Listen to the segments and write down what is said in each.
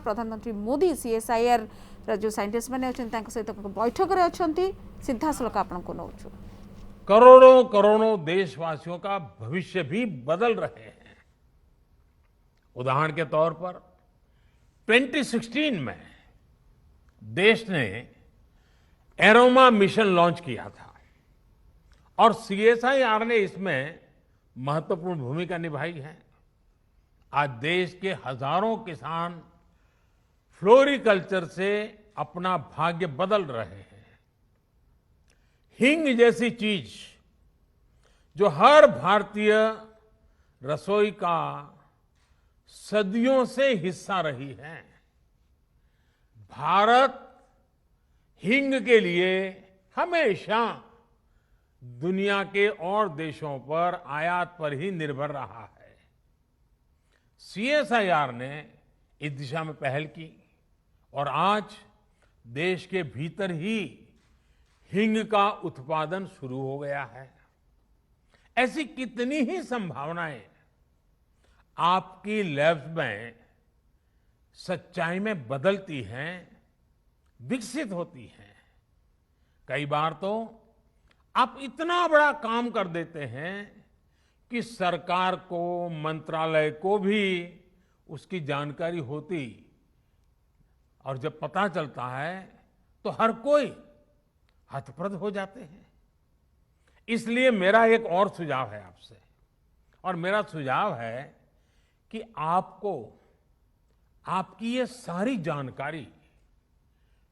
प्रधानमंत्री मोदी सीएसआईआर जो साइंटिस्ट मैंने सहित बैठक में अच्छा सीधा सड़क आपको नौ करोड़ों करोड़ों देशवासियों का भविष्य भी बदल रहे हैं। उदाहरण के तौर पर 2016 में देश ने एरोमा मिशन लॉन्च किया था और सीएसआईआर ने इसमें महत्वपूर्ण भूमिका निभाई है। आज देश के हजारों किसान फ्लोरिकल्चर से अपना भाग्य बदल रहे हैं। हींग जैसी चीज जो हर भारतीय रसोई का सदियों से हिस्सा रही है, भारत हींग के लिए हमेशा दुनिया के और देशों पर आयात पर ही निर्भर रहा है। सीएसआईआर ने इस दिशा में पहल की और आज देश के भीतर ही हींग का उत्पादन शुरू हो गया है। ऐसी कितनी ही संभावनाएं आपकी लैब्स में सच्चाई में बदलती हैं, विकसित होती हैं। कई बार तो आप इतना बड़ा काम कर देते हैं कि सरकार को, मंत्रालय को भी उसकी जानकारी होती और जब पता चलता है तो हर कोई हतप्रभ हो जाते हैं। इसलिए मेरा एक और सुझाव है आपसे, और मेरा सुझाव है कि आपको आपकी ये सारी जानकारी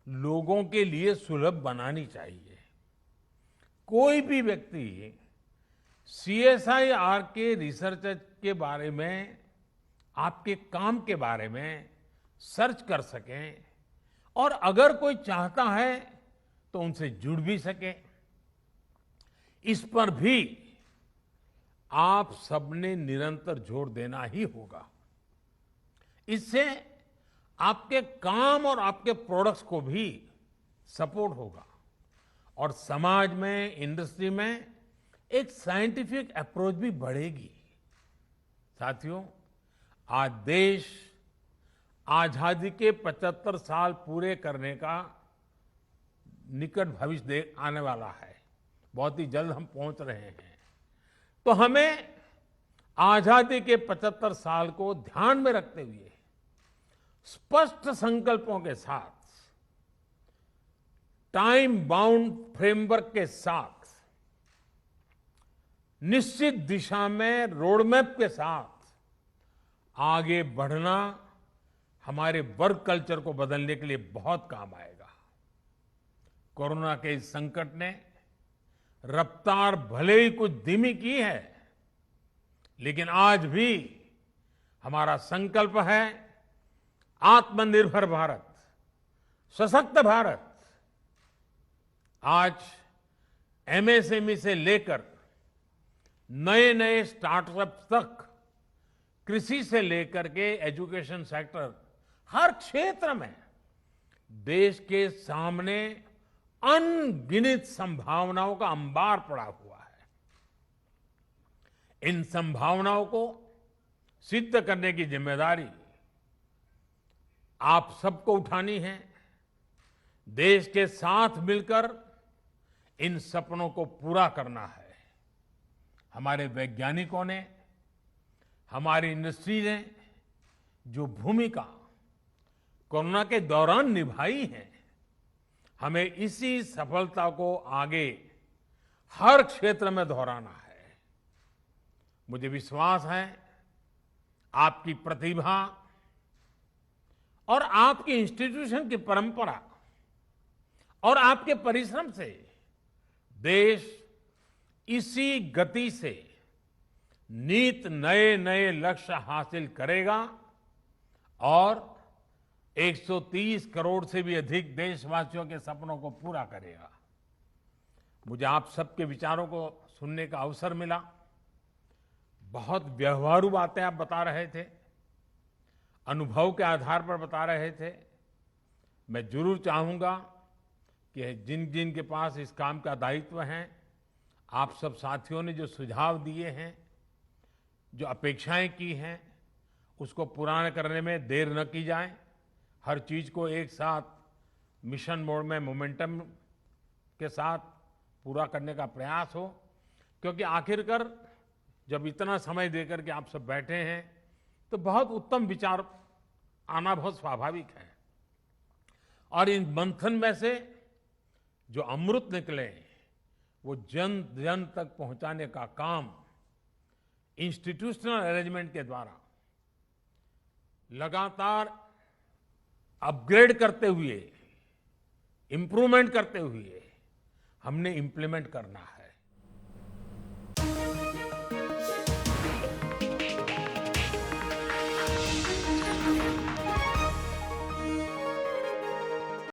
लोगों के लिए सुलभ बनानी चाहिए। कोई भी व्यक्ति सीएसआईआर के रिसर्च के बारे में, आपके काम के बारे में सर्च कर सके और अगर कोई चाहता है तो उनसे जुड़ भी सके। इस पर भी आप सबने निरंतर जोर देना ही होगा। इससे आपके काम और आपके प्रोडक्ट्स को भी सपोर्ट होगा और समाज में, इंडस्ट्री में एक साइंटिफिक अप्रोच भी बढ़ेगी। साथियों, आज देश आजादी के 75 साल पूरे करने का निकट भविष्य आने वाला है। बहुत ही जल्द हम पहुंच रहे हैं। तो हमें आजादी के 75 साल को ध्यान में रखते हुए स्पष्ट संकल्पों के साथ, टाइम बाउंड फ्रेमवर्क के साथ, निश्चित दिशा में रोडमैप के साथ आगे बढ़ना हमारे वर्क कल्चर को बदलने के लिए बहुत काम आएगा। कोरोना के इस संकट ने रफ्तार भले ही कुछ धीमी की है, लेकिन आज भी हमारा संकल्प है आत्मनिर्भर भारत, सशक्त भारत। आज एमएसएमई से लेकर नए नए स्टार्टअप तक, कृषि से लेकर के एजुकेशन सेक्टर, हर क्षेत्र में देश के सामने अनगिनत संभावनाओं का अंबार पड़ा हुआ है। इन संभावनाओं को सिद्ध करने की जिम्मेदारी आप सबको उठानी है। देश के साथ मिलकर इन सपनों को पूरा करना है। हमारे वैज्ञानिकों ने, हमारी इंडस्ट्री ने जो भूमिका कोरोना के दौरान निभाई है, हमें इसी सफलता को आगे हर क्षेत्र में दोहराना है। मुझे विश्वास है आपकी प्रतिभा और आपकी इंस्टीट्यूशन की परंपरा और आपके परिश्रम से देश इसी गति से नित नए नए लक्ष्य हासिल करेगा और 130 करोड़ से भी अधिक देशवासियों के सपनों को पूरा करेगा। मुझे आप सबके विचारों को सुनने का अवसर मिला। बहुत व्यवहारू बातें आप बता रहे थे, अनुभव के आधार पर बता रहे थे। मैं जरूर चाहूंगा कि जिन जिन के पास इस काम का दायित्व है, आप सब साथियों ने जो सुझाव दिए हैं, जो अपेक्षाएं की हैं, उसको पूरा करने में देर न की जाए। हर चीज को एक साथ मिशन मोड में मोमेंटम के साथ पूरा करने का प्रयास हो, क्योंकि आखिरकार जब इतना समय देकर के आप सब बैठे हैं तो बहुत उत्तम विचार आना बहुत स्वाभाविक है। और इन मंथन में से जो अमृत निकले वो जन जन तक पहुंचाने का काम इंस्टीट्यूशनल अरेंजमेंट के द्वारा लगातार अपग्रेड करते हुए, इंप्रूवमेंट करते हुए हमने इंप्लीमेंट करना है।